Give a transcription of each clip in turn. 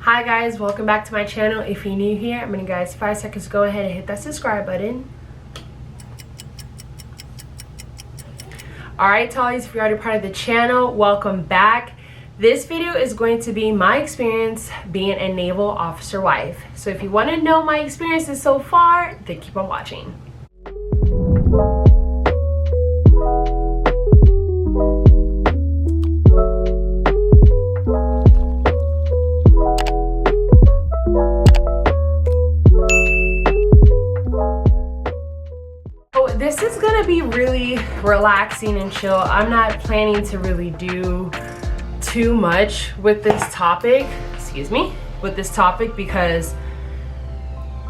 Hi guys, welcome back to my channel. If you're new here, I'm gonna guys 5 seconds, go ahead and hit that subscribe button. Alright Tallies, if you're already part of the channel, welcome back. This video is going to be my experience being a naval officer wife. So if you want to know my experiences so far, then keep on watching. This is gonna be really relaxing and chill. I'm not planning to really do too much with this topic, because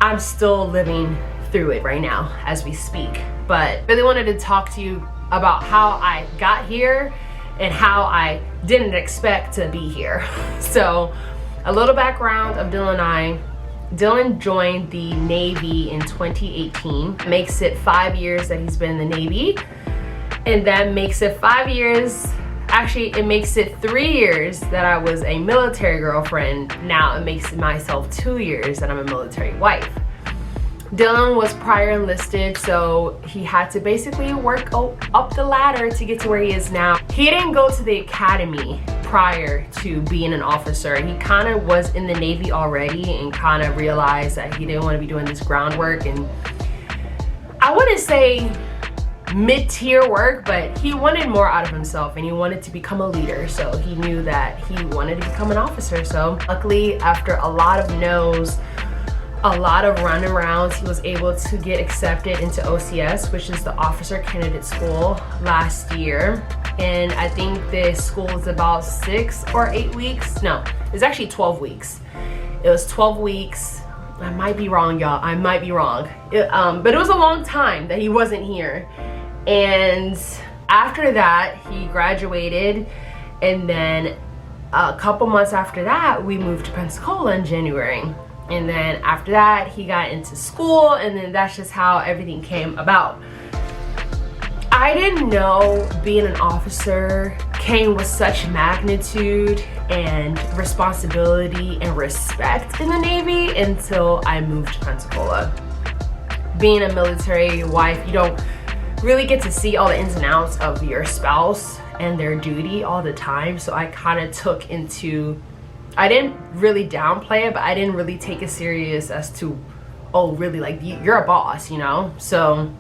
I'm still living through it right now as we speak. But really wanted to talk to you about how I got here and how I didn't expect to be here. So a little background of Dylan and I. Dylan joined the Navy in 2018. Makes it 5 years that he's been in the Navy. And that makes it 5 years, actually it makes it 3 years that I was a military girlfriend. Now it makes myself 2 years that I'm a military wife. Dylan was prior enlisted, so he had to basically work up the ladder to get to where he is now. He didn't go to the academy prior to being an officer. He kind of was in the Navy already and kind of realized that he didn't want to be doing this groundwork, and I wouldn't say mid-tier work, but he wanted more out of himself and he wanted to become a leader. So he knew that he wanted to become an officer. So luckily, after a lot of no's, a lot of runarounds, he was able to get accepted into OCS, which is the Officer Candidate School, last year. And I think the school is about 6 or 8 weeks. No, it's actually 12 weeks. It was 12 weeks. I might be wrong, y'all. I might be wrong. But it was a long time that he wasn't here. And after that, he graduated. And then a couple months after that, we moved to Pensacola in January. And then after that, he got into school, and then that's just how everything came about. I didn't know being an officer came with such magnitude and responsibility and respect in the Navy until I moved to Pensacola. Being a military wife, you don't really get to see all the ins and outs of your spouse and their duty all the time. So I kind of took into, I didn't really downplay it, but I didn't really take it serious as to, oh, really, like, you're a boss, you know? So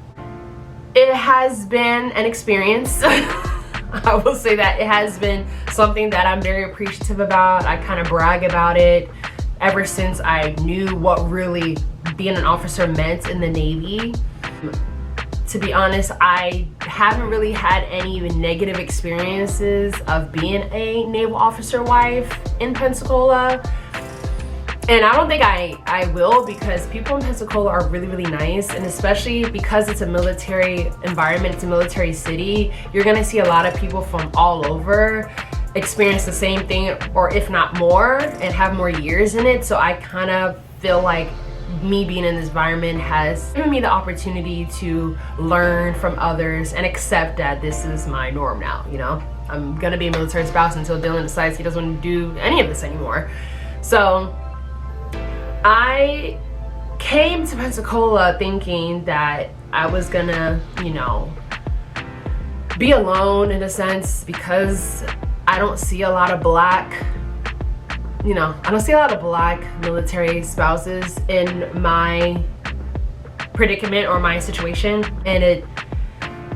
it has been an experience. I will say that it has been something that I'm very appreciative about. I kind of brag about it ever since I knew what really being an officer meant in the Navy. To be honest, I haven't really had any negative experiences of being a naval officer wife in Pensacola. And I don't think I will, because people in Pensacola are really, really nice. And especially because it's a military environment, it's a military city, you're gonna see a lot of people from all over experience the same thing, or if not more, and have more years in it. So I kind of feel like me being in this environment has given me the opportunity to learn from others and accept that this is my norm now, you know? I'm gonna be a military spouse until Dylan decides he doesn't want to do any of this anymore. So I came to Pensacola thinking that I was gonna, you know, be alone in a sense, because I don't see a lot of black military spouses in my predicament or my situation. And it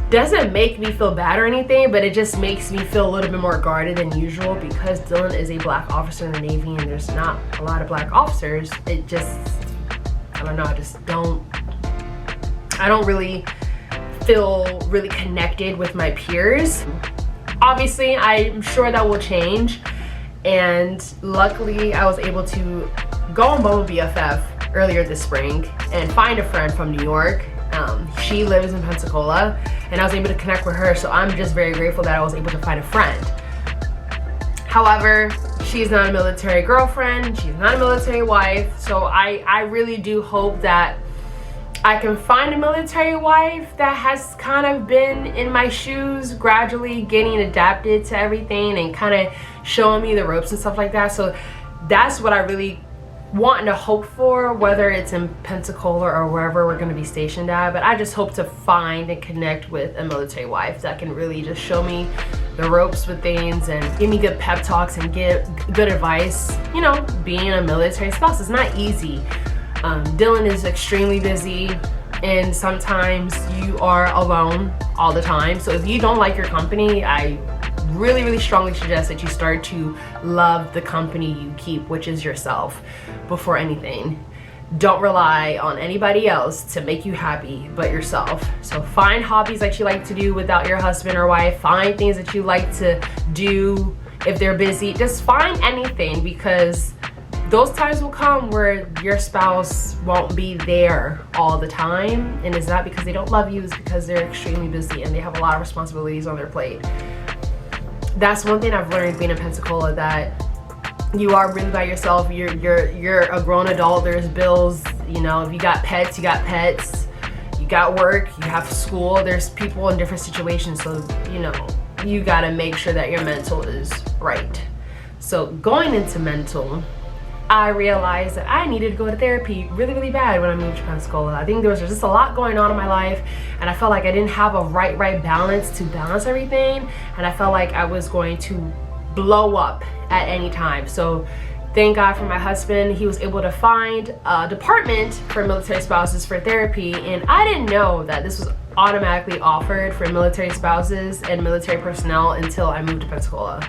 doesn't make me feel bad or anything, but it just makes me feel a little bit more guarded than usual, because Dylan is a black officer in the Navy and there's not a lot of black officers. It just, I don't know, I don't really feel really connected with my peers. Obviously, I'm sure that will change. And luckily, I was able to go on Bumble BFF earlier this spring and find a friend from New York. She lives in Pensacola, and I was able to connect with her. So I'm just very grateful that I was able to find a friend. However, she's not a military girlfriend. She's not a military wife. So I really do hope that I can find a military wife that has kind of been in my shoes, gradually getting adapted to everything and kind of showing me the ropes and stuff like that. So that's what I really want to hope for, whether it's in Pensacola or wherever we're going to be stationed at. But I just hope to find and connect with a military wife that can really just show me the ropes with things and give me good pep talks and give good advice. You know, being a military spouse is not easy. Dylan is extremely busy, and sometimes you are alone all the time. So if you don't like your company, I really strongly suggest that you start to love the company you keep, which is yourself, before anything. Don't rely on anybody else to make you happy but yourself. So find hobbies that you like to do without your husband or wife. Find things that you like to do if they're busy. Just find anything, because those times will come where your spouse won't be there all the time, and it's not because they don't love you, it's because they're extremely busy and they have a lot of responsibilities on their plate. That's one thing I've learned being in Pensacola, that you are really by yourself. You're a grown adult. There's bills, you know. If you got pets, you got pets. You got work, you have school. There's people in different situations, so you know, you gotta make sure that your mental is right. So going into mental, I realized that I needed to go to therapy really bad when I moved to Pensacola. I think there was just a lot going on in my life, and I felt like I didn't have a right balance to balance everything, and I felt like I was going to blow up at any time. So thank God for my husband. He was able to find a department for military spouses for therapy, and I didn't know that this was automatically offered for military spouses and military personnel until I moved to Pensacola.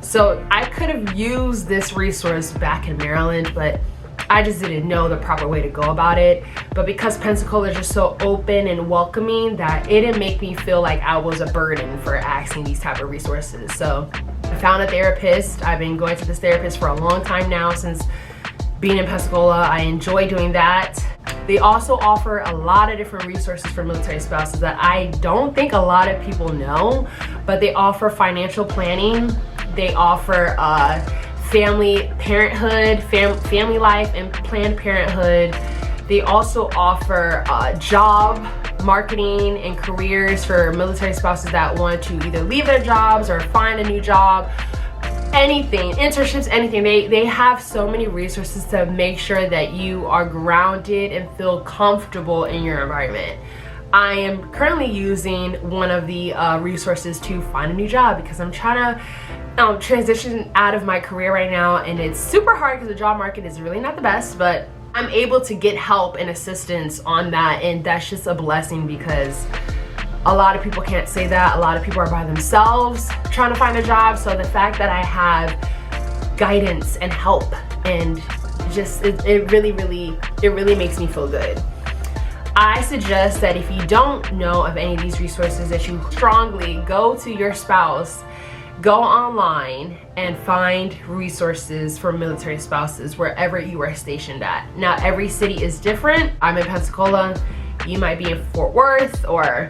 So I could have used this resource back in Maryland, but I just didn't know the proper way to go about it. But because Pensacola is just so open and welcoming, that it didn't make me feel like I was a burden for asking these type of resources. So I found a therapist. I've been going to this therapist for a long time now, since being in Pensacola. I enjoy doing that. They also offer a lot of different resources for military spouses that I don't think a lot of people know, but they offer financial planning. They offer family parenthood, family life, and Planned Parenthood. They also offer job marketing and careers for military spouses that want to either leave their jobs or find a new job. Anything, internships, anything. They have so many resources to make sure that you are grounded and feel comfortable in your environment. I am currently using one of the resources to find a new job, because I'm trying to transition out of my career right now, and it's super hard because the job market is really not the best, but I'm able to get help and assistance on that, and that's just a blessing, because a lot of people can't say that. A lot of people are by themselves trying to find a job. So the fact that I have guidance and help, and just it really makes me feel good. I suggest that if you don't know of any of these resources, that you strongly go to your spouse, go online and find resources for military spouses wherever you are stationed at. Now, every city is different. I'm in Pensacola. You might be in Fort Worth, or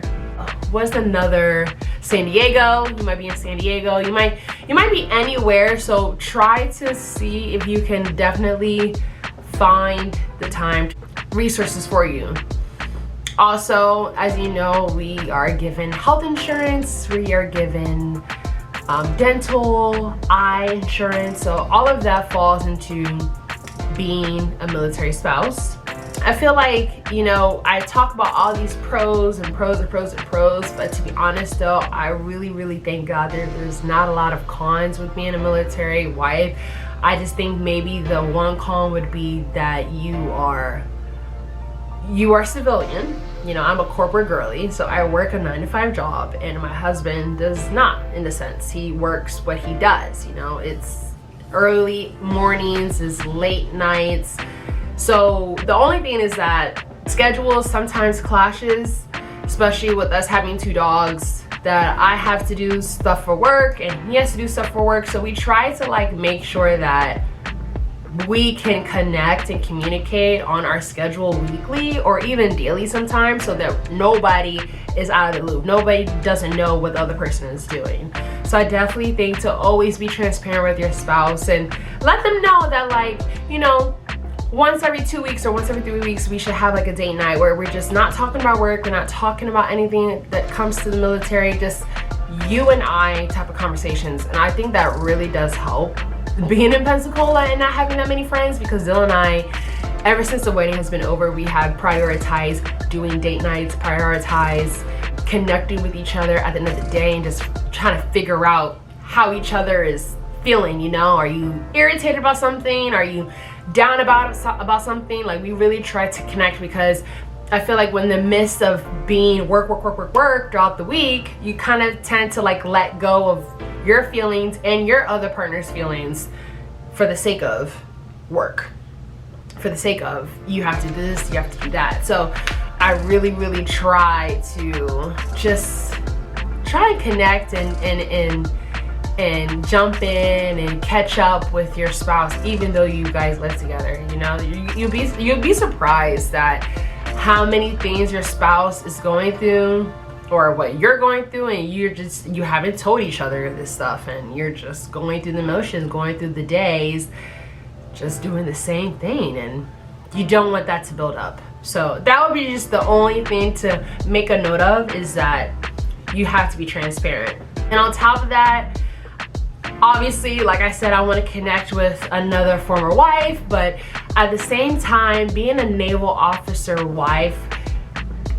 what's another, San Diego. You might be in San Diego. You might be anywhere. So try to see if you can definitely find the time, resources for you. Also, as you know, we are given health insurance. We are given dental, eye insurance. So all of that falls into being a military spouse. I feel like, you know, I talk about all these pros, but to be honest though, I really thank God there's not a lot of cons with being a military wife. I just think maybe the one con would be that you are civilian. You know, I'm a corporate girly, so I work a 9-to-5 job, and my husband does not, in a sense. He works what he does, you know, it's early mornings, it's late nights. So the only thing is that schedules sometimes clashes, especially with us having 2 dogs, that I have to do stuff for work and he has to do stuff for work. So we try to like make sure that we can connect and communicate on our schedule weekly or even daily sometimes, so that nobody is out of the loop. Nobody doesn't know what the other person is doing. So I definitely think to always be transparent with your spouse and let them know that, like, you know, once every 2 weeks or once every 3 weeks, we should have like a date night where we're just not talking about work, we're not talking about anything that comes to the military, just you and I type of conversations. And I think that really does help. being in Pensacola and not having that many friends, because Dylan and I, ever since the wedding has been over, we have prioritized doing date nights, prioritize connecting with each other at the end of the day, and just trying to figure out how each other is feeling, you know? Are you irritated about something? Are you down about something? Like, we really try to connect, because I feel like when the midst of being work throughout the week, you kind of tend to like let go of your feelings and your other partner's feelings for the sake of work, for the sake of you have to do this, you have to do that. So I really try to just try and connect and jump in and catch up with your spouse, even though you guys live together. You know, you'll be surprised that how many things your spouse is going through, or what you're going through, and you haven't told each other this stuff, and you're just going through the motions, going through the days, just doing the same thing, and you don't want that to build up. So that would be just the only thing to make a note of, is that you have to be transparent. And on top of that, obviously, like I said, I want to connect with another former wife, but at the same time, being a naval officer wife,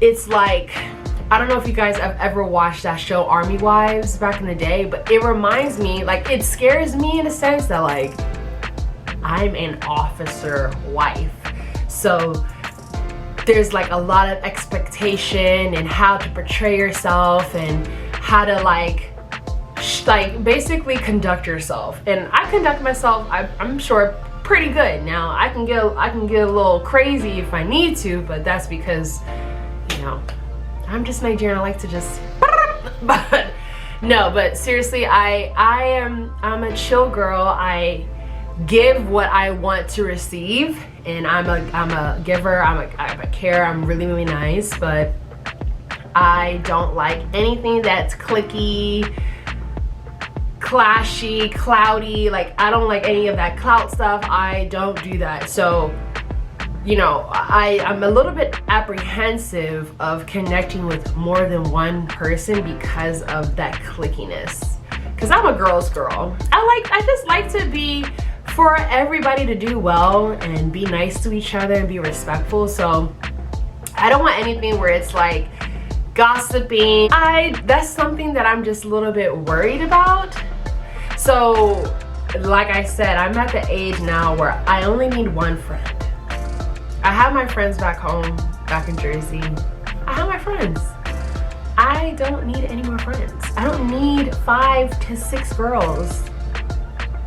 it's like, I don't know if you guys have ever watched that show Army Wives back in the day, but it reminds me, like, it scares me in a sense that, like, I'm an officer wife. So there's like a lot of expectation and how to portray yourself and how to like basically conduct yourself. And I conduct myself, I'm sure, pretty good. Now I can get a little crazy if I need to, but that's because, you know, I'm just Nigerian. I like to just but no, but seriously, I'm a chill girl. I give what I want to receive, and I'm a giver. I'm a carer. I'm really nice, but I don't like anything that's cliquey, clashy, cloudy. Like, I don't like any of that clout stuff. I don't do that. So, you know, I'm a little bit apprehensive of connecting with more than one person because of that clickiness. Because I'm a girl's girl. I just like to be for everybody to do well and be nice to each other and be respectful. So I don't want anything where it's like gossiping. That's something that I'm just a little bit worried about. So like I said, I'm at the age now where I only need one friend. I have my friends back home, back in Jersey. I have my friends. I don't need any more friends. I don't need 5 to 6 girls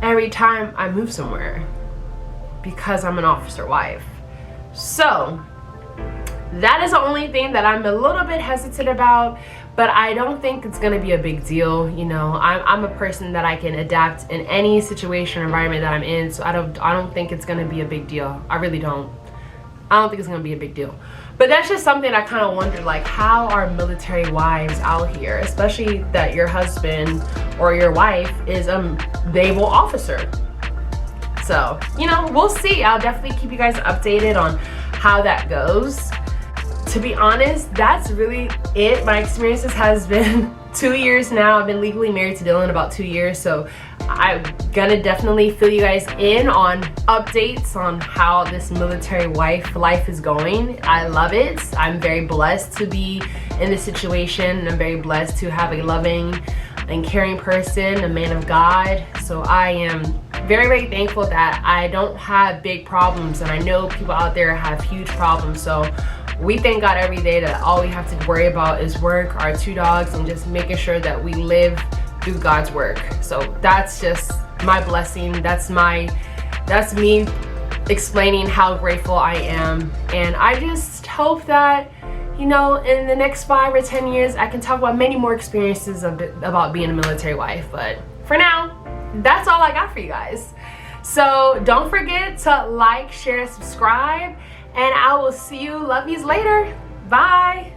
every time I move somewhere because I'm an officer wife. So that is the only thing that I'm a little bit hesitant about, but I don't think it's gonna be a big deal. You know, I'm a person that I can adapt in any situation or environment that I'm in, so I don't think it's gonna be a big deal. I really don't. I don't think it's gonna be a big deal. But that's just something I kind of wondered, like, how are military wives out here, especially that your husband or your wife is a naval officer. So, you know, we'll see. I'll definitely keep you guys updated on how that goes. To be honest, that's really it. My experiences has been 2 years now. I've been legally married to Dylan about 2 years, so I'm gonna definitely fill you guys in on updates on how this military wife life is going. I love it. I'm very blessed to be in this situation. I'm very blessed to have a loving and caring person, a man of God. So I am very thankful that I don't have big problems, and I know people out there have huge problems. So we thank God every day that all we have to worry about is work, our 2 dogs, and just making sure that we live through God's work. So that's just my blessing. That's me explaining how grateful I am. And I just hope that, you know, in the next 5 or 10 years, I can talk about many more experiences about being a military wife. But for now, that's all I got for you guys. So don't forget to like, share, subscribe, and I will see you lovies later. Bye.